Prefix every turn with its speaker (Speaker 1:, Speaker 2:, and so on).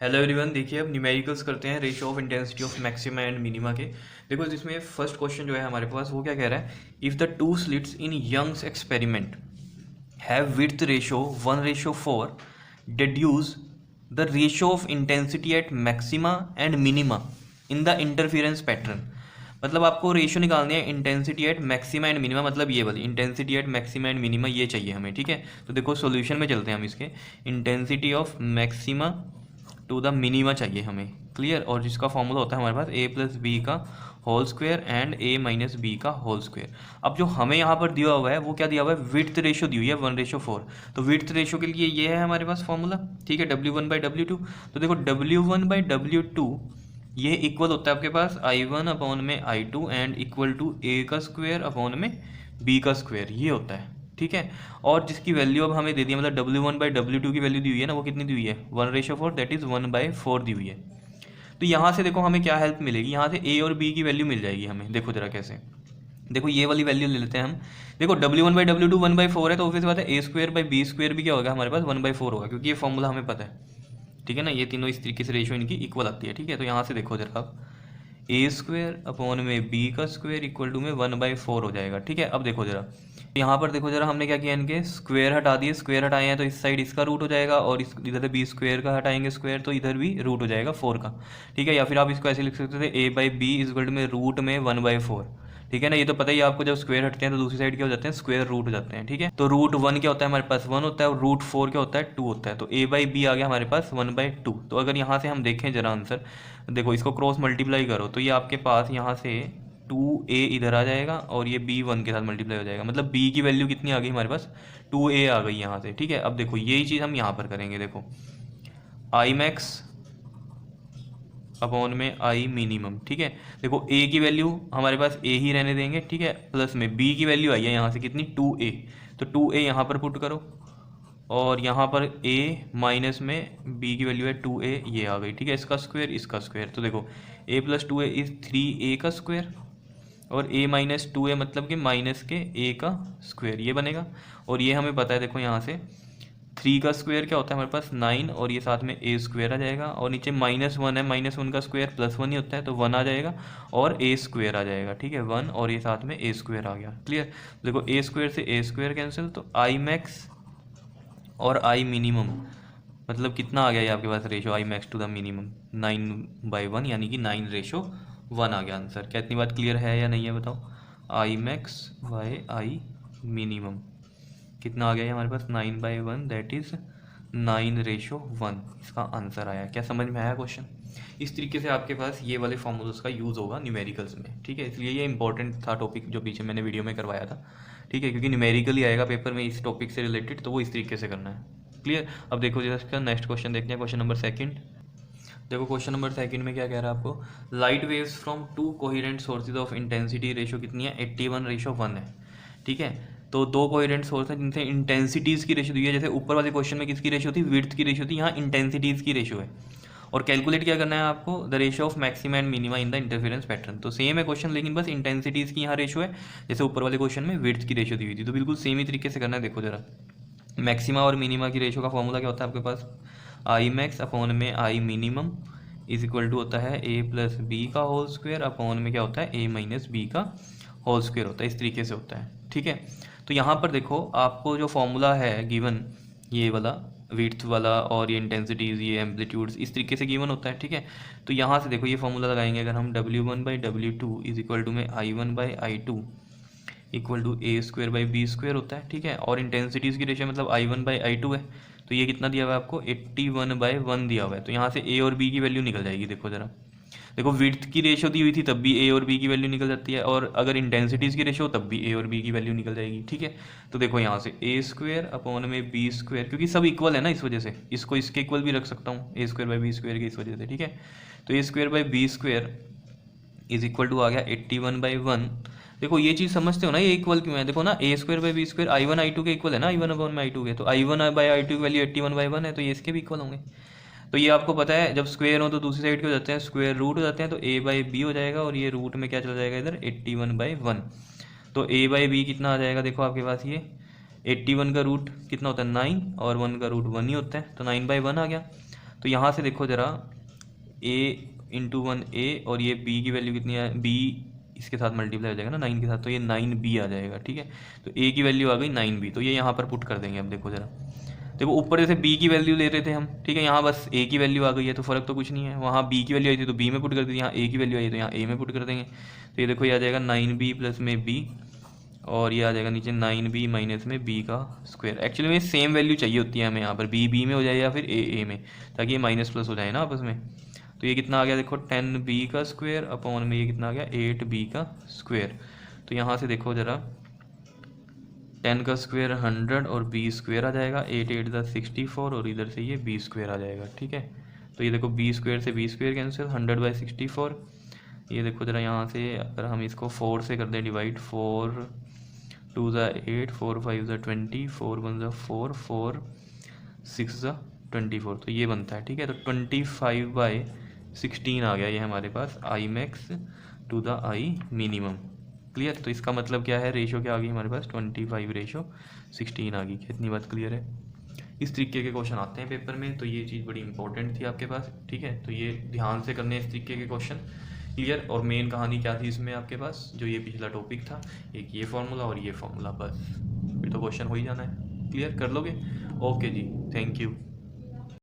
Speaker 1: Hello everyone. देखिए अब numericals करते हैं ratio of intensity of maxima and minima के। देखो इसमें फर्स्ट क्वेश्चन जो है हमारे पास वो क्या कह रहा है, if the two slits in Young's experiment have width ratio 1:4, deduce the ratio of intensity at maxima and minima in the interference pattern। मतलब आपको रेशियो निकालनी है intensity at maxima and minima, मतलब ये वाली intensity at maxima and minima ये चाहिए हमें। ठीक है, तो देखो सॉल्यूशन में चलते हैं हम इसके। Intensity of maxima to the minima चाहिए हमें, क्लियर। और जिसका फॉर्मूला होता है हमारे पास ए प्लस बी का whole square and A minus B का होल स्क्वायर। अब जो हमें यहाँ पर दिया हुआ है वो क्या दिया हुआ है, विड्थ रेशियो दी हुई है 1:4। तो विड्थ रेशियो के लिए ये है हमारे पास फॉर्मूला, ठीक है, W1/W2। तो देखो W1/W2 ये इक्वल होता है आपके पास I1 अपॉन में I2 एंड इक्वल टू ए का स्क्वायर अपॉन में बी का स्क्वायर, ये होता है। ठीक है, और जिसकी वैल्यू अब हमें दे दी है, मतलब W1/W2 की वैल्यू दी हुई है ना, वो कितनी दी हुई है 1:4, दैट इज़ 1/4 दी हुई है। तो यहाँ से देखो हमें क्या हेल्प मिलेगी, यहाँ से ए और बी की वैल्यू मिल जाएगी हमें। देखो जरा कैसे, देखो ये वाली वैल्यू ले लेते हैं हम। देखो W1/W2 1/4 है, तो ऑब्वियस बात है A² by B² भी क्या होगा हमारे पास 1/4 होगा, क्योंकि ये फॉर्मूला हमें पता है। ठीक है ना, ये तीनों इस तरीके से रेशियो इनकी इक्वल आती है। ठीक है, तो यहाँ से देखो जरा आप A² अपॉन में बी का स्क्वायर इक्वल टू में 1/4 हो जाएगा। ठीक है, अब देखो जरा यहाँ पर, देखो जरा हमने क्या किया, इनके स्क्वायर हटा दिए, स्क्वायर हटाए हैं तो इस साइड इसका रूट हो जाएगा, और इस इधर से B² का हटाएंगे स्क्वायर तो इधर भी रूट हो जाएगा 4 का। ठीक है, या फिर आप इसको ऐसे लिख सकते थे A/B इक्वल टू में रूट में 1/4। ठीक है ना, ये तो पता ही है आपको, जब स्क्वायर हटते हैं तो दूसरी साइड क्या हो जाते हैं, स्क्वायर रूट हो जाते हैं। ठीक है, तो √1 क्या होता है हमारे पास 1 होता है, और √4 क्या होता है 2 होता है। तो A/B आ गया हमारे पास 1/2। तो अगर यहाँ से हम देखें जरा आंसर, देखो इसको क्रॉस मल्टीप्लाई करो तो ये आपके पास यहाँ से 2A इधर आ जाएगा और ये B1 के साथ मल्टीप्लाई हो जाएगा, मतलब B की वैल्यू कितनी आ गई हमारे पास 2A आ गई यहाँ से। ठीक है, अब देखो यही चीज़ हम यहाँ पर करेंगे। देखो आई मैक्स अपॉन में आई मिनिमम। ठीक है, देखो A की वैल्यू हमारे पास A ही रहने देंगे। ठीक है, प्लस में B की वैल्यू आई है यहाँ से कितनी 2A, तो 2A यहाँ पर पुट करो, और यहाँ पर A माइनस में B की वैल्यू है 2A, ये आ गई। ठीक है, इसका स्क्वायर इसका स्क्वायर, तो देखो A + 2A इज़ 3A का स्क्वायर, और A - 2A मतलब कि माइनस के A का स्क्वायर, ये बनेगा। और ये हमें पता है, देखो यहाँ से 3 का स्क्वायर क्या होता है हमारे पास 9, और ये साथ में A² आ जाएगा, और नीचे -1 है, -1 का स्क्वायर +1 ही होता है, तो 1 आ जाएगा, और A² आ जाएगा। ठीक है, 1 और ये साथ में A² आ गया, क्लियर। देखो A² से A² कैंसिल, तो आई मैक्स और आई मिनिमम मतलब कितना आ गया ये आपके पास ratio, I max to the minimum 9/1, यानी कि 9:1 आ गया आंसर। क्या इतनी बात क्लियर है या नहीं है बताओ। I max bye I minimum कितना आ गया ये हमारे पास 9/1, दैट इज़ 9:1 इसका आंसर आया। क्या समझ में आया क्वेश्चन। इस तरीके से आपके पास ये वाले फॉर्मूलाज का यूज़ होगा न्यूमेरिकल्स में। ठीक है, इसलिए ये इंपॉर्टेंट था टॉपिक जो पीछे मैंने वीडियो में करवाया था। ठीक है, क्योंकि न्यूमेरिकली आएगा पेपर में इस टॉपिक से रिलेटेड, तो वो इस तरीके से करना है, क्लियर। अब देखो जैसे इसका नेक्स्ट क्वेश्चन देखते हैं, क्वेश्चन नंबर सेकंड। देखो क्वेश्चन नंबर सेकंड में क्या कह रहा है आपको, light waves from 2 coherent sources of intensity ratio कितनी है 81:1 है। ठीक है, तो 2 कोहेरेंट सोर्स हैं जिनसे इंटेंसिटीज़ की रेशो दी है। जैसे ऊपर वाले क्वेश्चन में किसकी रेशो थी, विड्थ की रेशो थी, यहाँ इंटेंसिटीज़ की रेशो है। और कैलकुलेट क्या करना है आपको, the ratio of maxima and minima in the interference pattern. तो सेम है क्वेश्चन, लेकिन बस इंटेंसिटीज़ की यहाँ रेशो है, जैसे ऊपर वाले क्वेश्चन में विड्थ की रेशो दी हुई थी। तो बिल्कुल सेम ही तरीके से करना है। देखो जरा मैक्सिमा और मिनिमा की रेशो का फॉर्मूला क्या होता है आपके पास, आई मैक्स अपॉन में I minimum is equal to होता है A + B का होल स्क्वायर अपॉन में क्या होता है A - B का होल स्क्वायर होता है। इस तरीके से होता है। ठीक है, तो यहाँ पर देखो आपको जो फॉर्मूला है गिवन, ये वाला विड्थ वाला और ये इंटेंसिटीज़ ये एम्पलीट्यूड्स इस तरीके से गिवन होता है। ठीक है, तो यहाँ से देखो ये फॉर्मूला लगाएंगे अगर हम, W1/W2 इज इक्वल टू में I1/I2 equal to A² by B² होता है। ठीक है, और इंटेंसिटीज़ की रेशियो मतलब I1/I2 है, तो ये कितना दिया हुआ है आपको 81/1 दिया हुआ है। तो यहाँ से A और B की वैल्यू निकल जाएगी। देखो जरा, देखो विड्थ की रेशियो दी हुई थी तब भी A और B की वैल्यू निकल जाती है, और अगर इंटेंसिटीज़ की रेशियो तब भी A और B की वैल्यू निकल जाएगी। ठीक है, तो देखो यहाँ से A² अपॉन में B², क्योंकि सब इक्वल है ना, इस वजह से इसको इसके इक्वल भी रख सकता हूँ A²/B² की इस वजह से। ठीक है, तो A²/B² इज इक्वल टू आ गया 81/1। देखो ये चीज़ समझते हो ना, ये इक्वल क्यों है, देखो ना A²/B² I1/I2 के इक्वल है ना, I1/I2 के, तो I1/I2 की वैल्यू 81/1 है, तो ये इसके भी इक्वल होंगे। तो ये आपको पता है, जब स्क्वायर हो तो दूसरी साइड के हो जाते हैं स्क्वायर रूट हो जाते हैं, तो A/B हो जाएगा, और ये रूट में क्या चला जाएगा इधर 81/1। तो A/B कितना आ जाएगा, देखो आपके पास ये 81 का रूट कितना होता है 9, और 1 का रूट 1 ही होता है, तो 9/1 आ गया। तो यहाँ से देखो ज़रा a इंटू 1a और ये b की वैल्यू कितनी है, b इसके साथ मल्टीप्लाई हो जाएगा ना 9 के साथ, तो ये 9b आ जाएगा। ठीक है, तो a की वैल्यू आ गई 9b, तो ये यहाँ पर पुट कर देंगे। अब देखो ज़रा, देखो ऊपर जैसे b की वैल्यू ले रहे थे हम, ठीक है, यहाँ बस a की वैल्यू आ गई है तो फ़र्क तो कुछ नहीं है। वहाँ b की वैल्यू आई थी तो b में पुट कर दी, यहाँ a की वैल्यू आई है तो यहाँ a में पुट कर देंगे। तो ये देखो ये आ जाएगा 9b प्लस में b, और ये आ जाएगा नीचे 9b माइनस में b का स्क्वायर। एक्चुअली में सेम वैल्यू चाहिए होती है हमें यहाँ पर, b में हो जाए या फिर a में, ताकि ये माइनस प्लस हो जाए ना आपस में। तो ये कितना आ गया देखो 10b का स्क्वायर अपॉन में ये कितना आ गया 8b का स्क्वायर। तो यहाँ से देखो ज़रा 10 का स्क्वायर 100 और b स्क्वायर आ जाएगा, 8 8 दा 64 और इधर से ये b स्क्वायर आ जाएगा। ठीक है, तो ये देखो b स्क्वायर से b स्क्वायर कैंसिल, 100/64। ये देखो ज़रा यहाँ से अगर हम इसको 4 से कर दें डिवाइड, 4 2 ज़ा 8, 4 5 ज़ा 20, 4 1 ज़ा 4, 4 6 ज़ा 24, तो ये बनता है। ठीक है, तो 25/16 आ गया ये हमारे पास I max to the I minimum. Clear, तो इसका मतलब क्या है, रेशो क्या आ गई हमारे पास 25/16 आ गई। कितनी बात क्लियर है। इस तरीके के क्वेश्चन आते हैं पेपर में, तो ये चीज़ बड़ी इंपॉर्टेंट थी आपके पास। ठीक है, तो ये ध्यान से करने इस तरीके के क्वेश्चन। क्लियर, और मेन कहानी क्या थी इसमें आपके पास, जो ये पिछला टॉपिक था, एक ये फार्मूला और ये फार्मूला, बस फिर तो क्वेश्चन हो ही जाना है। क्लियर कर लोगे। Okay ji, thank you.